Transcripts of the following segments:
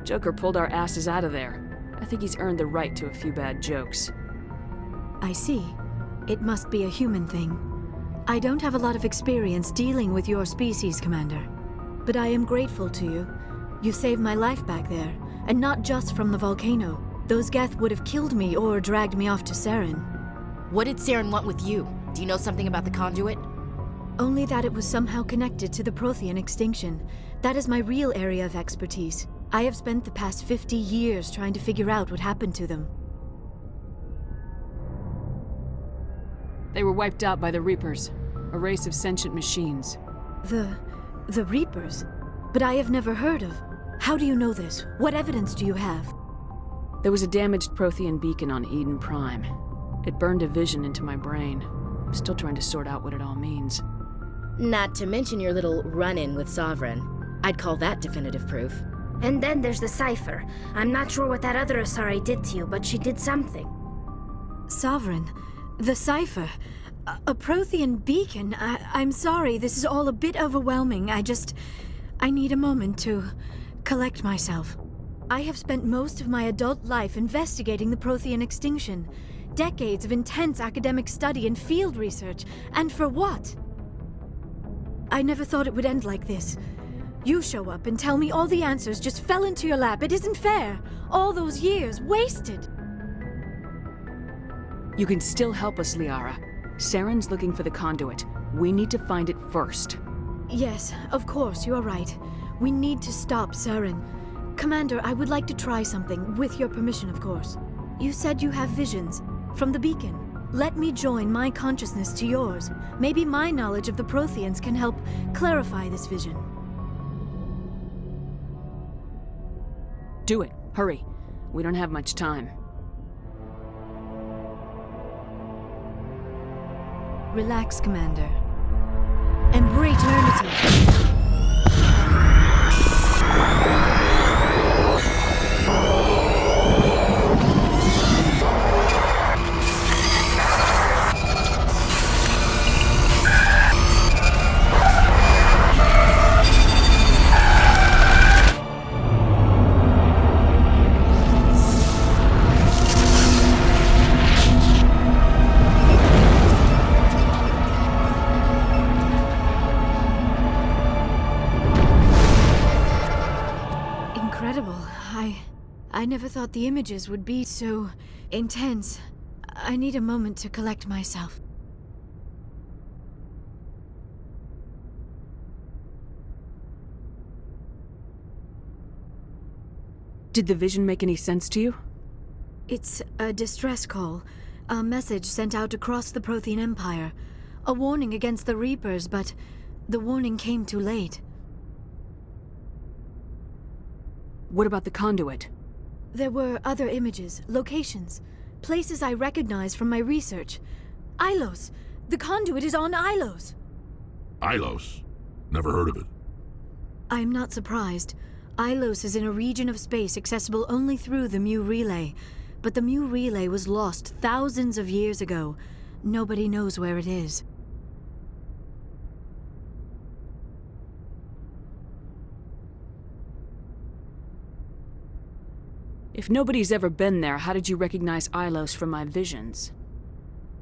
Joker pulled our asses out of there. I think he's earned the right to a few bad jokes. I see. It must be a human thing. I don't have a lot of experience dealing with your species, Commander. But I am grateful to you. You saved my life back there, and not just from the volcano. Those Geth would have killed me or dragged me off to Saren. What did Saren want with you? Do you know something about the conduit? Only that it was somehow connected to the Prothean extinction. That is my real area of expertise. I have spent the past 50 years trying to figure out what happened to them. They were wiped out by the Reapers, a race of sentient machines. The Reapers? But I have never heard of. How do you know this? What evidence do you have? There was a damaged Prothean beacon on Eden Prime. It burned a vision into my brain. I'm still trying to sort out what it all means. Not to mention your little run-in with Sovereign. I'd call that definitive proof. And then there's the Cypher. I'm not sure what that other Asari did to you, but she did something. Sovereign? The Cypher? A Prothean beacon? I'm sorry, this is all a bit overwhelming. I need a moment to collect myself. I have spent most of my adult life investigating the Prothean extinction. Decades of intense academic study and field research. And for what? I never thought it would end like this. You show up and tell me all the answers just fell into your lap. It isn't fair. All those years wasted. You can still help us, Liara. Saren's looking for the conduit. We need to find it first. Yes, of course, you are right. We need to stop Saren. Commander, I would like to try something, with your permission, of course. You said you have visions from the beacon. Let me join my consciousness to yours. Maybe my knowledge of the Protheans can help clarify this vision. Do it. Hurry. We don't have much time. Relax, Commander. Embrace eternity. I never thought the images would be so intense. I need a moment to collect myself. Did the vision make any sense to you? It's a distress call. A message sent out across the Prothean Empire. A warning against the Reapers, but the warning came too late. What about the conduit? There were other images, locations, places I recognized from my research. Ilos! The conduit is on Ilos! Ilos? Never heard of it. I'm not surprised. Ilos is in a region of space accessible only through the Mu Relay. But the Mu Relay was lost thousands of years ago. Nobody knows where it is. If nobody's ever been there, how did you recognize Ilos from my visions?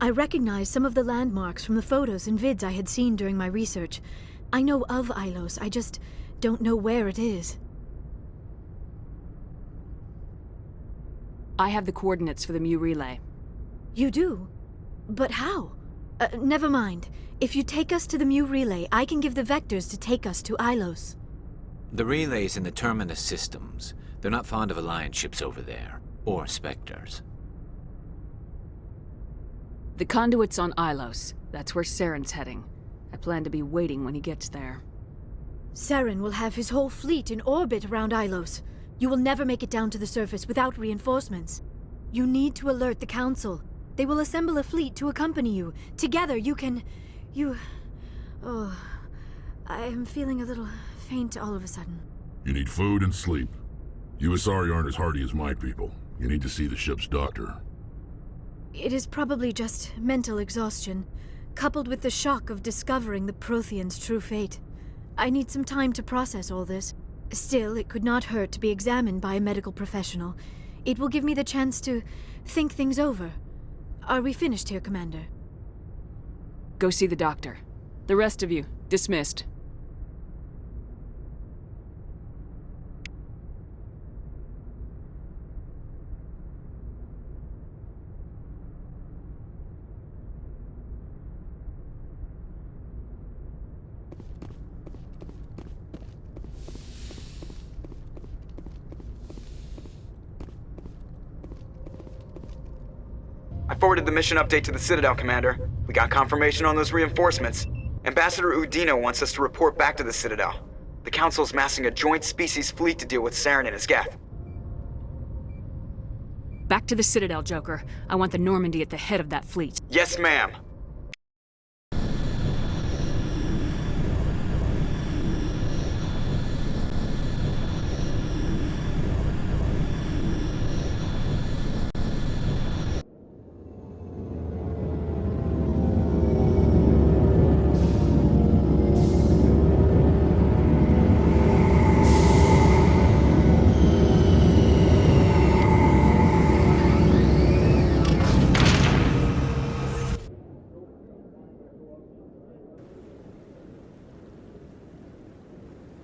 I recognized some of the landmarks from the photos and vids I had seen during my research. I know of Ilos, I just don't know where it is. I have the coordinates for the Mu Relay. You do? But how? Never mind. If you take us to the Mu Relay, I can give the vectors to take us to Ilos. The relay's in the Terminus systems. They're not fond of Alliance ships over there, or Spectres. The conduit's on Ilos. That's where Saren's heading. I plan to be waiting when he gets there. Saren will have his whole fleet in orbit around Ilos. You will never make it down to the surface without reinforcements. You need to alert the Council. They will assemble a fleet to accompany you. Together you can... Oh... I am feeling a little faint all of a sudden. You need food and sleep. You Asari aren't as hardy as my people. You need to see the ship's doctor. It is probably just mental exhaustion, coupled with the shock of discovering the Protheans' true fate. I need some time to process all this. Still, it could not hurt to be examined by a medical professional. It will give me the chance to think things over. Are we finished here, Commander? Go see the doctor. The rest of you, dismissed. I forwarded the mission update to the Citadel, Commander. We got confirmation on those reinforcements. Ambassador Udina wants us to report back to the Citadel. The Council's massing a joint species fleet to deal with Saren and his Geth. Back to the Citadel, Joker. I want the Normandy at the head of that fleet. Yes, ma'am.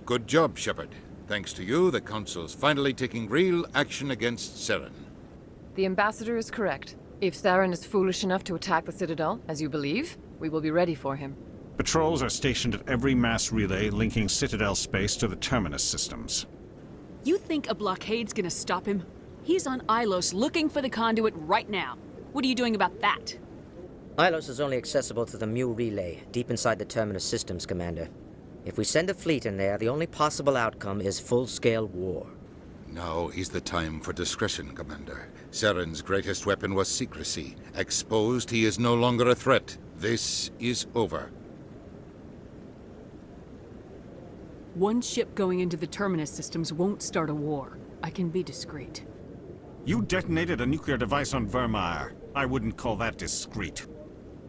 Good job, Shepard. Thanks to you, the Council's finally taking real action against Saren. The Ambassador is correct. If Saren is foolish enough to attack the Citadel, as you believe, we will be ready for him. Patrols are stationed at every mass relay linking Citadel space to the Terminus systems. You think a blockade's gonna stop him? He's on Ilos looking for the conduit right now. What are you doing about that? Ilos is only accessible to the Mu relay, deep inside the Terminus systems, Commander. If we send a fleet in there, the only possible outcome is full-scale war. Now is the time for discretion, Commander. Saren's greatest weapon was secrecy. Exposed, he is no longer a threat. This is over. One ship going into the Terminus systems won't start a war. I can be discreet. You detonated a nuclear device on Vermeer. I wouldn't call that discreet.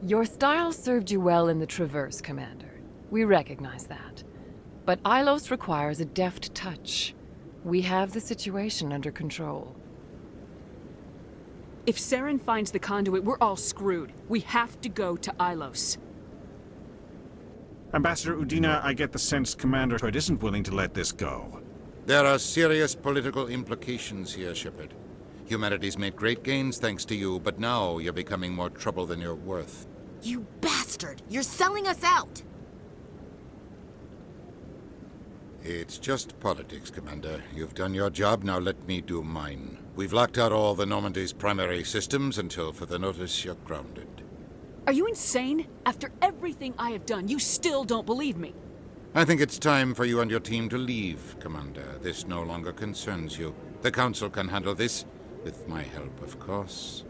Your style served you well in the Traverse, Commander. We recognize that. But Ilos requires a deft touch. We have the situation under control. If Saren finds the conduit, we're all screwed. We have to go to Ilos. Ambassador Udina, I get the sense Commander Hood isn't willing to let this go. There are serious political implications here, Shepard. Humanity's made great gains thanks to you, but now you're becoming more trouble than you're worth. You bastard! You're selling us out! It's just politics, Commander. You've done your job, now let me do mine. We've locked out all the Normandy's primary systems until further notice you're grounded. Are you insane? After everything I have done, you still don't believe me. I think it's time for you and your team to leave, Commander. This no longer concerns you. The Council can handle this, with my help, of course.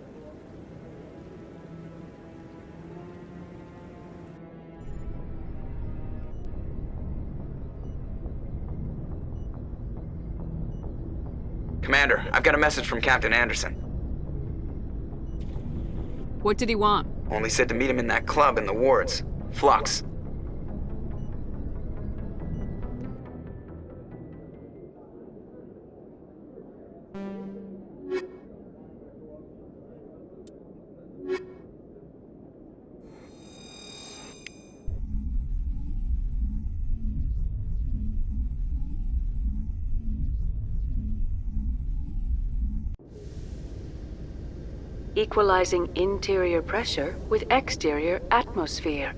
Commander, I've got a message from Captain Anderson. What did he want? Only said to meet him in that club in the wards. Flux. Equalizing interior pressure with exterior atmosphere.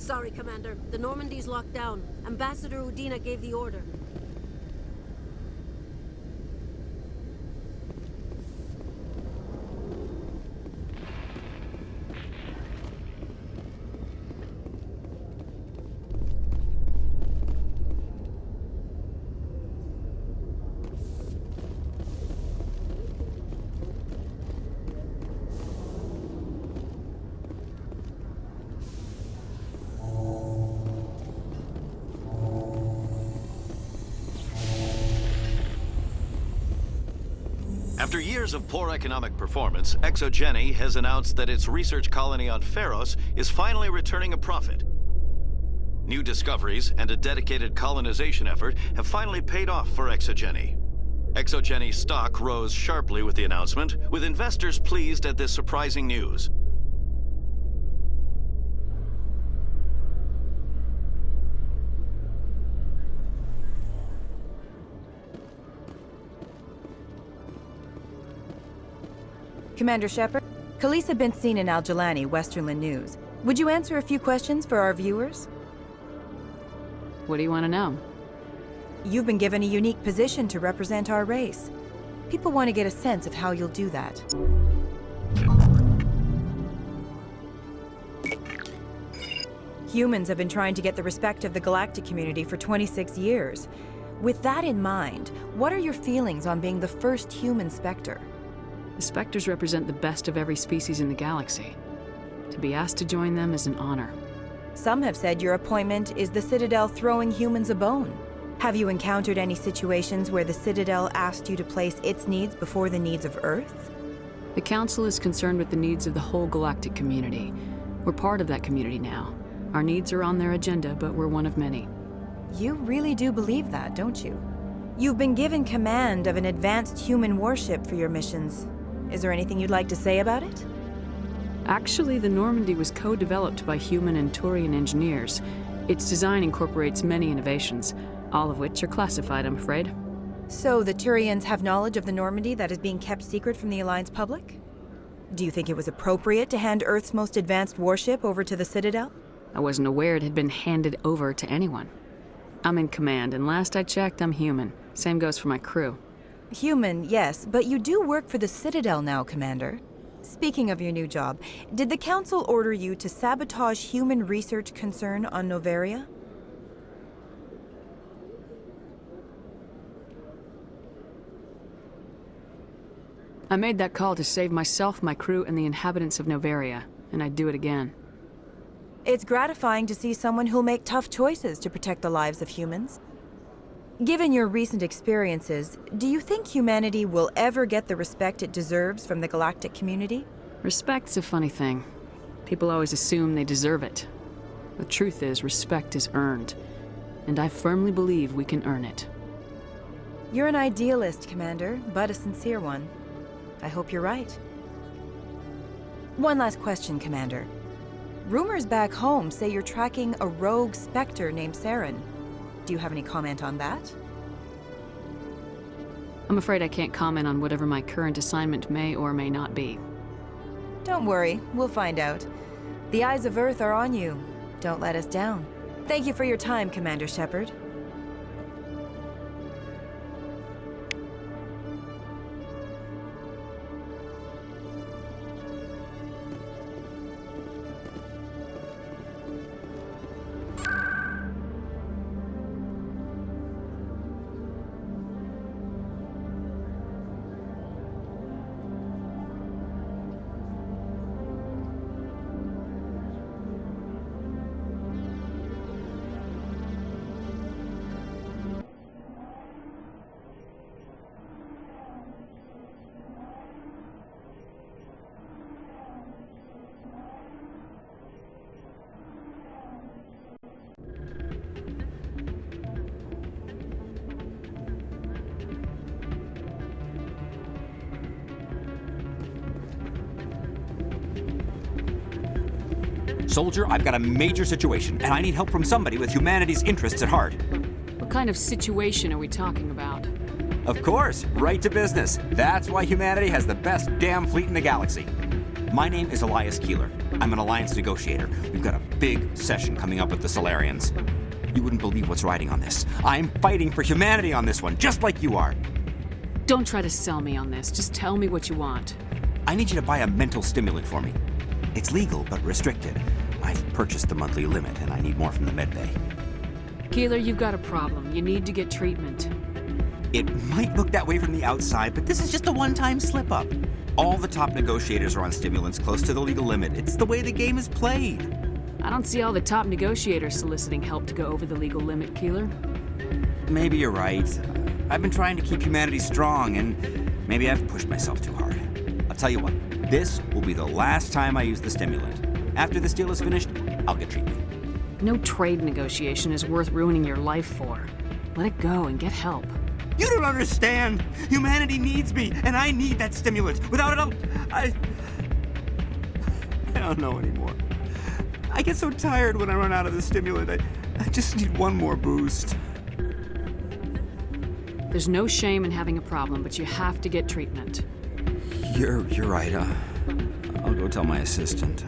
Sorry, Commander. The Normandy's locked down. Ambassador Udina gave the order. After years of poor economic performance, ExoGeni has announced that its research colony on Pharos is finally returning a profit. New discoveries and a dedicated colonization effort have finally paid off for ExoGeni. ExoGeni stock rose sharply with the announcement, with investors pleased at this surprising news. Commander Shepard, Khaleesa bint Sinan Al-Jilani, Westerland News. Would you answer a few questions for our viewers? What do you want to know? You've been given a unique position to represent our race. People want to get a sense of how you'll do that. Humans have been trying to get the respect of the galactic community for 26 years. With that in mind, what are your feelings on being the first human Spectre? The Spectres represent the best of every species in the galaxy. To be asked to join them is an honor. Some have said your appointment is the Citadel throwing humans a bone. Have you encountered any situations where the Citadel asked you to place its needs before the needs of Earth? The Council is concerned with the needs of the whole galactic community. We're part of that community now. Our needs are on their agenda, but we're one of many. You really do believe that, don't you? You've been given command of an advanced human warship for your missions. Is there anything you'd like to say about it? Actually, the Normandy was co-developed by human and Turian engineers. Its design incorporates many innovations, all of which are classified, I'm afraid. So the Turians have knowledge of the Normandy that is being kept secret from the Alliance public? Do you think it was appropriate to hand Earth's most advanced warship over to the Citadel? I wasn't aware it had been handed over to anyone. I'm in command, and last I checked, I'm human. Same goes for my crew. Human, yes, but you do work for the Citadel now, Commander. Speaking of your new job, did the Council order you to sabotage human research concern on Noveria? I made that call to save myself, my crew, and the inhabitants of Noveria, and I'd do it again. It's gratifying to see someone who'll make tough choices to protect the lives of humans. Given your recent experiences, do you think humanity will ever get the respect it deserves from the galactic community? Respect's a funny thing. People always assume they deserve it. The truth is, respect is earned, and I firmly believe we can earn it. You're an idealist, Commander, but a sincere one. I hope you're right. One last question, Commander. Rumors back home say you're tracking a rogue Spectre named Saren. Do you have any comment on that? I'm afraid I can't comment on whatever my current assignment may or may not be. Don't worry, we'll find out. The eyes of Earth are on you. Don't let us down. Thank you for your time, Commander Shepard. Soldier, I've got a major situation, and I need help from somebody with humanity's interests at heart. What kind of situation are we talking about? Of course, right to business. That's why humanity has the best damn fleet in the galaxy. My name is Elias Keeler. I'm an Alliance negotiator. We've got a big session coming up with the Solarians. You wouldn't believe what's riding on this. I'm fighting for humanity on this one, just like you are. Don't try to sell me on this. Just tell me what you want. I need you to buy a mental stimulant for me. It's legal, but restricted. I've purchased the monthly limit, and I need more from the medbay. Keeler, you've got a problem. You need to get treatment. It might look that way from the outside, but this is just a one-time slip-up. All the top negotiators are on stimulants close to the legal limit. It's the way the game is played. I don't see all the top negotiators soliciting help to go over the legal limit, Keeler. Maybe you're right. I've been trying to keep humanity strong, and maybe I've pushed myself too hard. I'll tell you what, this will be the last time I use the stimulant. After this deal is finished, I'll get treatment. No trade negotiation is worth ruining your life for. Let it go and get help. You don't understand! Humanity needs me, and I need that stimulant. Without it, I don't know anymore. I get so tired when I run out of the stimulant. I just need one more boost. There's no shame in having a problem, but you have to get treatment. You're right. I'll go tell my assistant.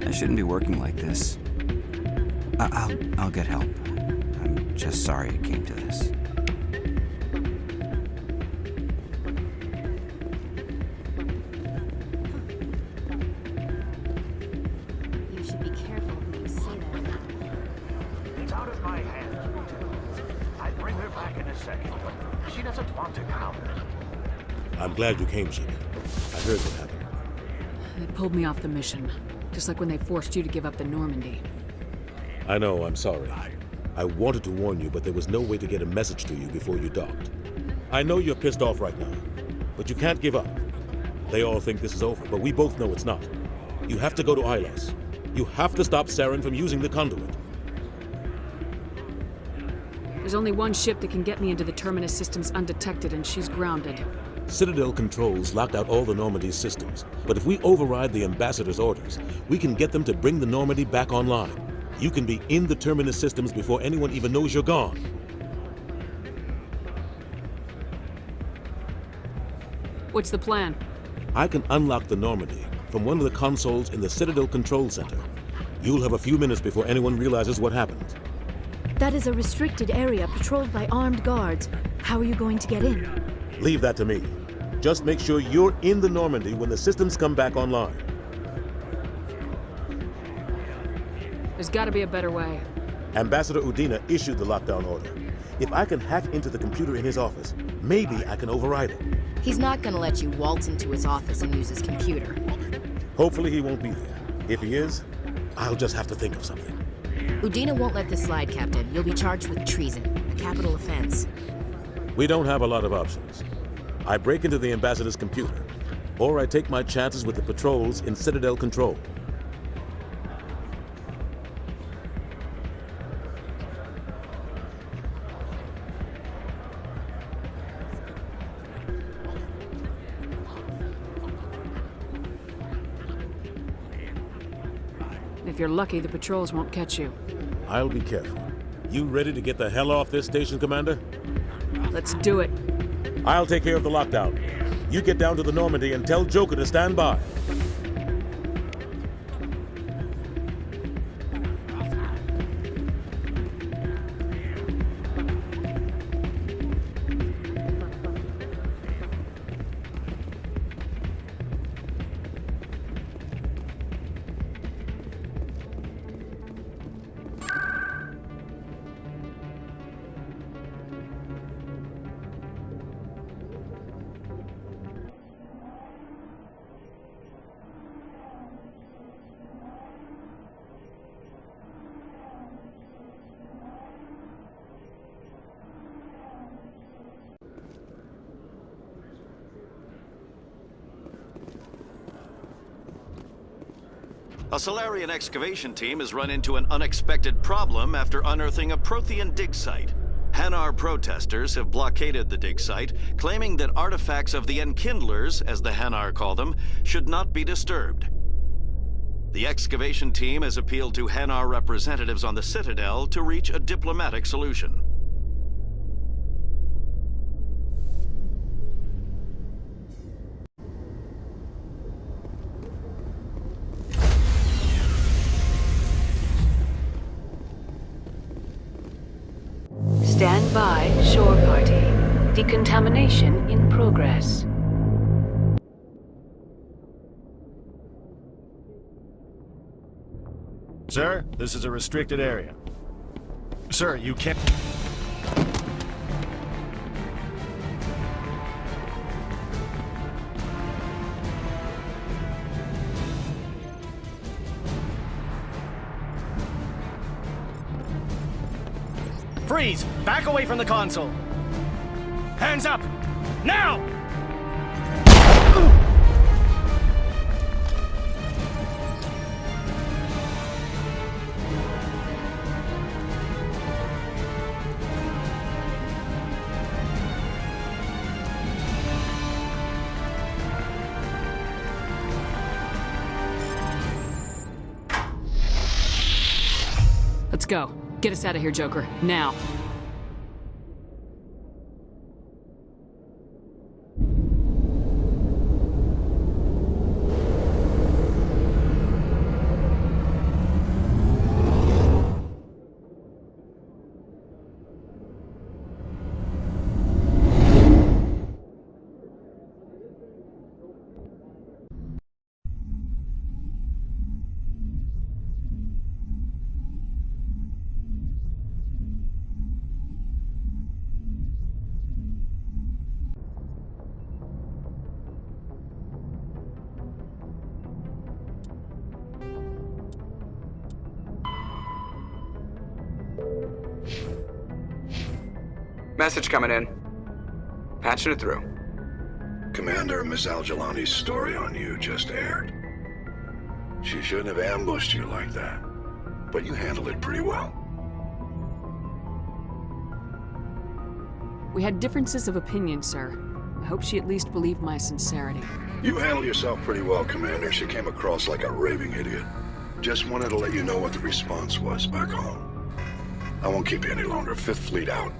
I shouldn't be working like this. I'll get help. I'm just sorry it came to this. You should be careful who you say that. It's out of my hands. I'll bring her back in a second, but she doesn't want to come. I'm glad you came, Shepard. I heard what happened. They pulled me off the mission, just like when they forced you to give up the Normandy. I know, I'm sorry. I wanted to warn you, but there was no way to get a message to you before you docked. I know you're pissed off right now, but you can't give up. They all think this is over, but we both know it's not. You have to go to Ilos. You have to stop Saren from using the conduit. There's only one ship that can get me into the Terminus systems undetected, and she's grounded. Citadel controls locked out all the Normandy's systems, but if we override the Ambassador's orders, we can get them to bring the Normandy back online. You can be in the Terminus systems before anyone even knows you're gone. What's the plan? I can unlock the Normandy from one of the consoles in the Citadel Control Center. You'll have a few minutes before anyone realizes what happened. That is a restricted area patrolled by armed guards. How are you going to get in? Leave that to me. Just make sure you're in the Normandy when the systems come back online. There's got to be a better way. Ambassador Udina issued the lockdown order. If I can hack into the computer in his office, maybe I can override it. He's not gonna let you waltz into his office and use his computer. Hopefully he won't be there. If he is, I'll just have to think of something. Udina won't let this slide, Captain. You'll be charged with treason, a capital offense. We don't have a lot of options. I break into the Ambassador's computer, or I take my chances with the patrols in Citadel Control. If you're lucky, the patrols won't catch you. I'll be careful. You ready to get the hell off this station, Commander? Let's do it. I'll take care of the lockdown. You get down to the Normandy and tell Joker to stand by. A Solarian excavation team has run into an unexpected problem after unearthing a Prothean dig site. Hanar protesters have blockaded the dig site, claiming that artifacts of the Enkindlers, as the Hanar call them, should not be disturbed. The excavation team has appealed to Hanar representatives on the Citadel to reach a diplomatic solution. Stand by, shore party. Decontamination in progress. Sir, this is a restricted area. Sir, you can't... Freeze! Back away from the console! Hands up! Now! Let's go. Get us out of here, Joker. Now. Message coming in. Patching it through. Commander, Miss Al-Jalani's story on you just aired. She shouldn't have ambushed you like that, but you handled it pretty well. We had differences of opinion, sir. I hope she at least believed my sincerity. You handled yourself pretty well, Commander. She came across like a raving idiot. Just wanted to let you know what the response was back home. I won't keep you any longer. Fifth Fleet out.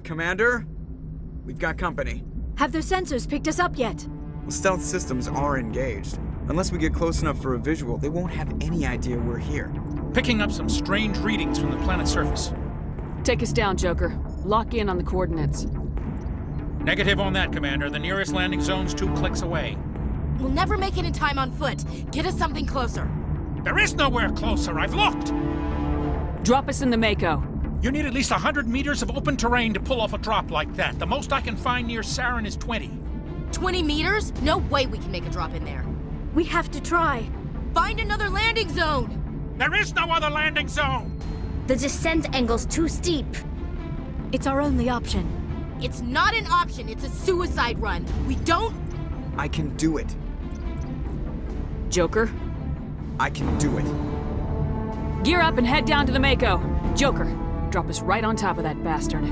Commander? We've got company. Have those sensors picked us up yet? Well, stealth systems are engaged. Unless we get close enough for a visual, they won't have any idea we're here. Picking up some strange readings from the planet's surface. Take us down, Joker. Lock in on the coordinates. Negative on that, Commander. The nearest landing zone's 2 clicks away. We'll never make it in time on foot. Get us something closer. There is nowhere closer. I've looked. Drop us in the Mako. You need at least 100 meters of open terrain to pull off a drop like that. The most I can find near Saren is 20. 20 meters? No way we can make a drop in there. We have to try. Find another landing zone! There is no other landing zone! The descent angle's too steep. It's our only option. It's not an option, it's a suicide run. We don't... I can do it. Joker? I can do it. Gear up and head down to the Mako. Joker, drop us right on top of that bastard.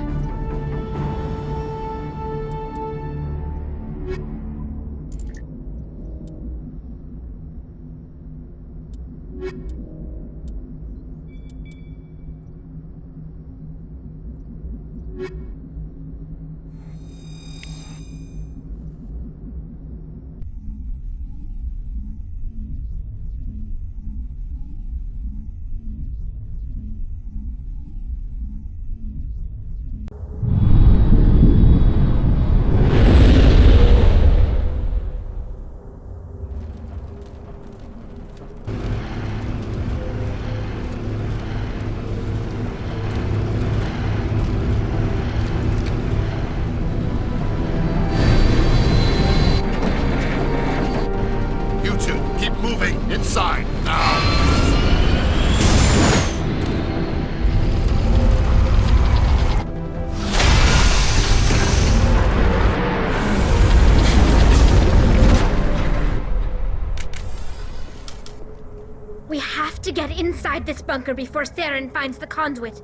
inside this bunker before Saren finds the conduit.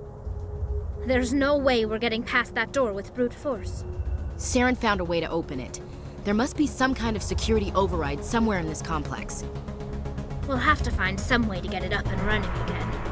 There's no way we're getting past that door with brute force. Saren found a way to open it. There must be some kind of security override somewhere in this complex. We'll have to find some way to get it up and running again.